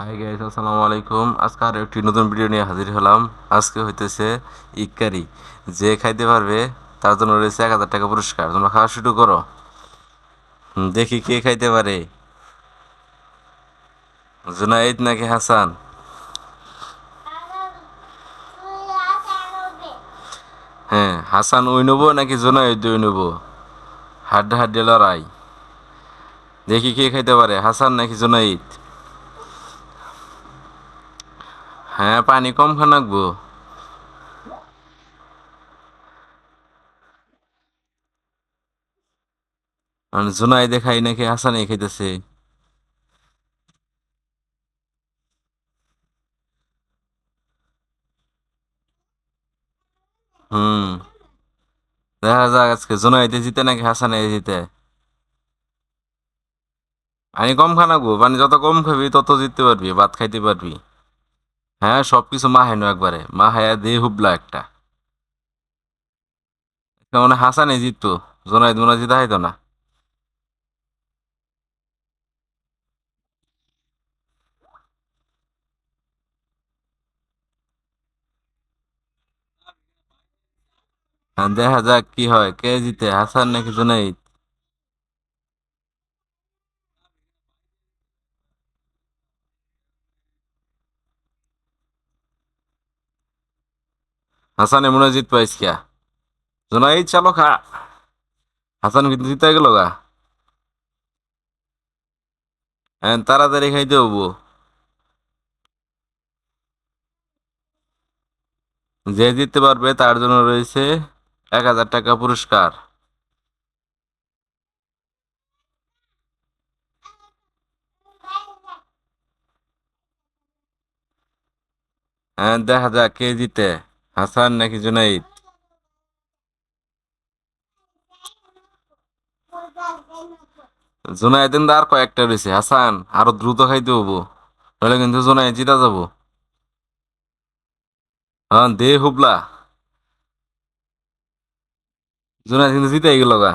Hi guys, আসসালামু আলাইকুম। আজকে আর একটি নতুন ভিডিও নিয়ে হাজির হলাম। আজকে হইতেছে ইক্কারি। যে খাইতে পারবে তার জন্য রয়েছে 1000 টাকা পুরস্কার। তোমরা খাওয়া শুরু করো। দেখি কে খাইতে পারে, জুনাইদ নাকি হাসান? হ্যাঁ, হাসান ওই নেবো নাকি জুনাইদ ওই নেবো? হাড্ডা হাড্ডি লড়াই। দেখি কে খাইতে পারে, হাসান নাকি জুনাইদ? হ্যাঁ, পানি কম খানাকবো। মানে জুনাইদে খাই নাকি হাসানে খাইতেছে? হুম, দেখা যাক আজকে জুনাইদে জিতে নাকি হাসানে জিতে। পানি কম খানাগো, পানি যত কম খাবি তত জিততে পারবি, ভাত খাইতে পারবি। হ্যাঁ, সবকিছু মাহাইনো একবারে, মাহায়া দিয়ে হুবলা একটা। মানে হাসানে জিততো, জোনাইদ মোনা জিতা হইতো না। দেখা যাক কি হয়, কে জিতে, হাসান নাকি জুনাইদ? হাসানে মনে হয় জিতবো আজকে। জুনাইদ চালো খা। হাসান কিন্তু জিতে গেল গা। হ্যাঁ, তাড়াতাড়ি খাইতে হবো। যে জিততে পারবে তার জন্য রয়েছে 1000 টাকা পুরস্কার। হ্যাঁ, দেখা যাক কে জিতে, হাসান নাকি জুনাইদ। জুনাইদ কিন্তু আর কয়েকটা রয়েছে, হাসান আরো দ্রুত খাইতে হবো, নইলে কিন্তু জুনাইদ জিতা যাবো। হ্যাঁ, দে হুবলা। জুনাইদ কিন্তু জিতে গেল গা।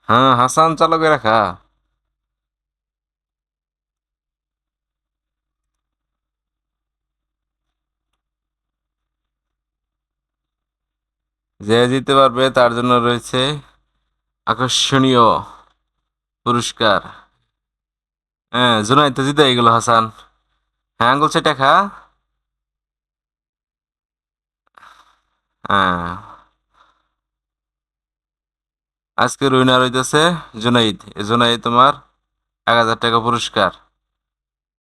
হ্যাঁ, হাসান চালকে রাখা। যে জিততে পারবে তার জন্য রয়েছে আকর্ষণীয় পুরস্কার। হ্যাঁ, জুনাইদ তো জিতে গেল, হাসান। হ্যাঁ, আঙ্গুল চেটে খা। হ্যাঁ, আজকের উইনার হইতেছে জুনাইদ। জুনাইদ তোমার 1000 টাকা পুরস্কার।